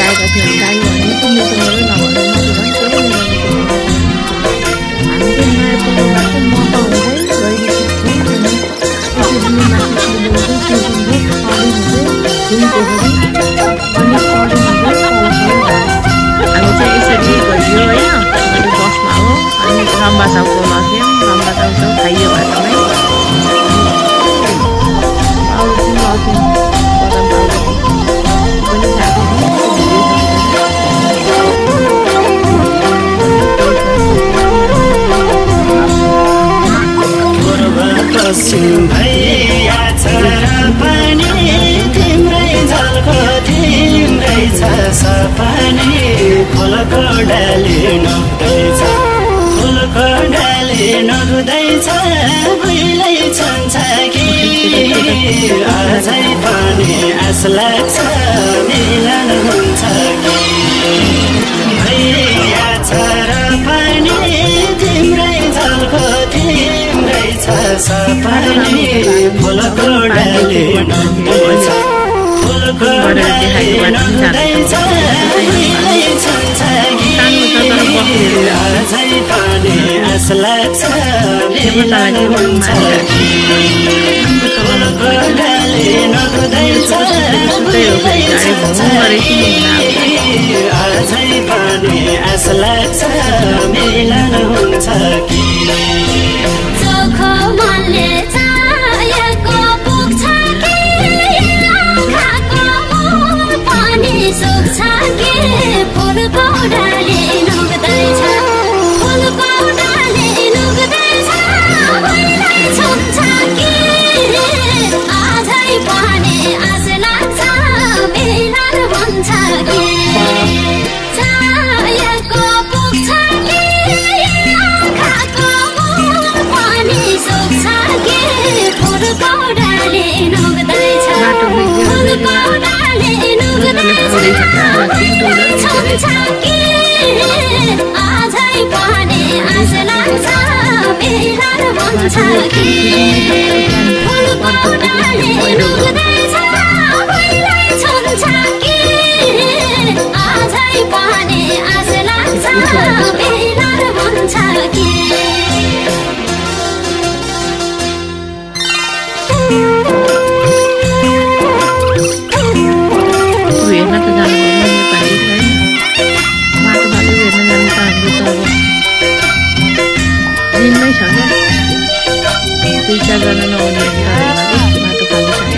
बताएका थियौँ गाई भने तिमीसँग नभएर हामीले नयाँ पुलबाट मौका हुँदै हामी चाहिँ यसरी गइयो होइन बसमा हो अनि रम्बासाउको लग्यौँ रम्बासाउ खाइयो बाटोमै भैया छोरा पनि तिम्रै झल्को तिम्रै छ सपनी फुलको डाली नहुँदैछ फुलको डाली नहुँदैछ भुइँलै छन्छ कि अझै पनि आस लाग्छ मिलन हुन्छ कि भैया छोरा पनि तिम्रै झल्को तिम्रै छ सपनी फुलको डाली नहुँदैछ फुलको डाली नहुँदैछ भुइँलै छन्छ कि अझै पनि आस लाग्छ मिलन हुन्छ कि फुलको डाली नहुँदैछ भुइँलै छन्छ कि अझै पनि आस लाग्छ मिलन हुन्छ कि चोखो मनले चाहेको पुग्छ कि आँखाको मुख पनि सुक्छ कि फुलको डाली नुक्दैछ फुलको डाली नुक्दैछ भुइँलै छुन्छ कि अझै पनि आस लाग्छ मिलन हुन्छ कि चाहेको पुग्छ कि आँखाको मुख पनि सुक्छ कि फुलको डाली नुक्दैछ फुलको डाली नुक्दैछ भुइँलै छुन्छ कि अझै पनि आस लाग्छ मिलन हुन्छ कि फुलको डाली नुक्दैछ भुइँलै छुन्छ कि अझै पनि आस लाग्छ मिलन हुन्छ कि हेर्न त जानु नेपाली छैन माटो बाटो हेर्न जानु त हाम्रो त अब दिनमै छ क्या 2-4 जना नआउने माटो खाली छैन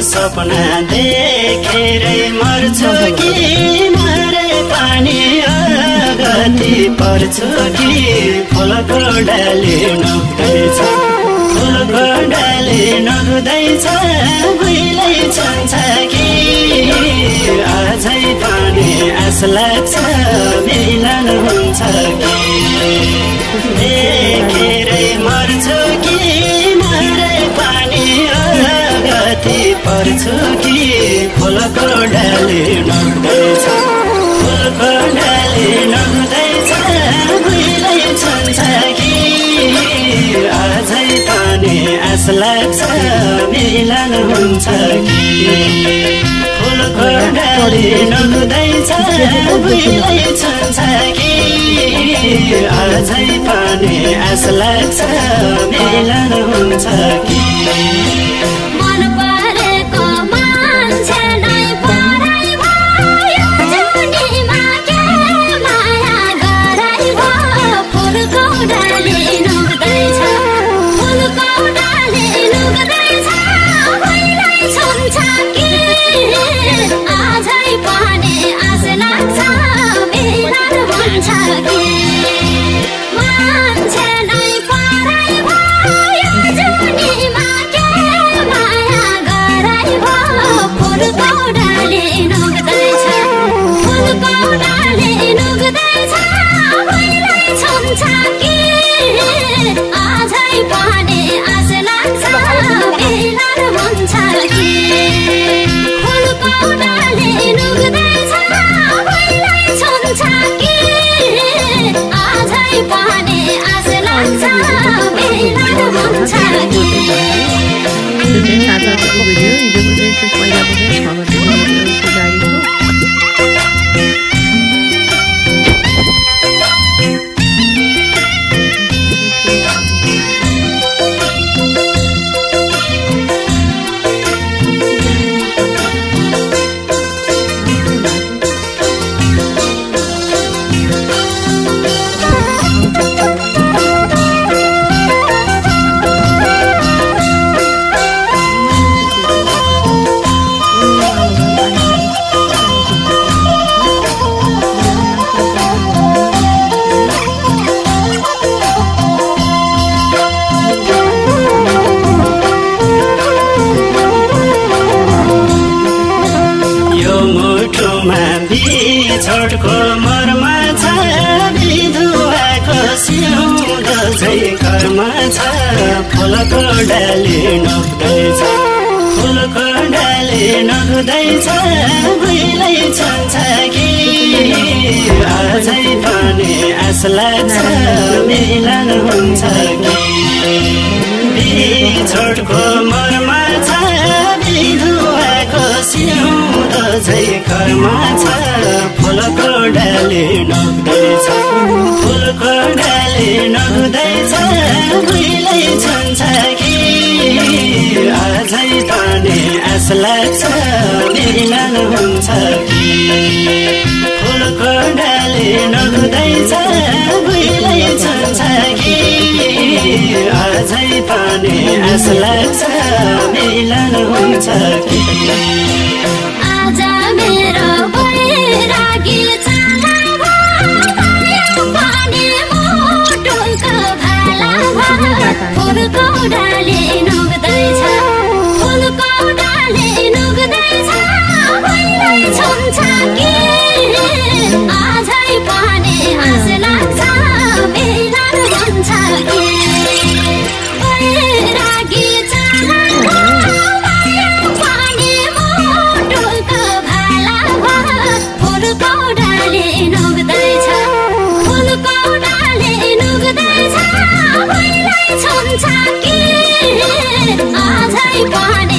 सपना देखेरै मर्छु कि मरे पानी गति पर्छु कि फुलको डाली नहुँदैछ फुलको डाली नहुँदैछ भुइँलै छन्छ कि अझै पनि आस लाग्छ मिलन हुन्छ कि देखेरै मर्छु कि मरे पानी गति पर्छु कि फुलको डाली नहुँदैछ फुलको डाली नहुँदैछ भुइँलै छन्छ कि अझै पनि आस लाग्छ मिलन हुन्छ कि फुलको डाली नहुँदैछ भुइँलै छन्छ कि अझै पनि आस लाग्छ मिलन हुन्छ कि मन परेको मान्छे नै पराई भयो जुनीमा के माया गराई भयो फुलको डाली नुक्दैछ फुलको डाली नुक्दैछ भुइँलै छुन्छ कि अझै पनि आस लाग्छ मिलन हुन्छ कि मान्छे नै पराई भयो जुनीमा के भिडियो हिजोको चाहिँ त्यो पहिलाको चाहिँ 6 गते भिडियो गाडीको छोटको मरमा छ विधुवाको सिउँदो चाहिँ घरमा छ फुलको डाली नहुँदैछ फुलको डाली नहुँदैछ भुइँलै छन्छ कि अझै पनि आस लाग्छ मिलन हुन्छ कि छोटको मरमा छ विधुवाको सिउँदो चाहिँ घरमा छ फुलको डाली नहुँदैछ फुलको डाली नहुँदैछ भुइँलै छन्छ कि अझै पनि आस लाग्छ मिलन हुन्छ कि फुलको डाली नहुँदैछ भुइँलै छन्छ कि अझै पनि आस लाग्छ मिलन हुन्छ कि आज मेरो बैरागी चाला भयो पानी मुटुको भाला भयो फुलको डाली नुग्दैछ फुलको डाली नुग्दैछ भुइँलै छन्छ कि अझै पनि आस लाग्छ मिलन हुन्छ कि बैरागी चाला फुलको डाली नुग्दैछ फुलको डाली नुग्दैछ भुइँलै छन्छ कि अझै पनि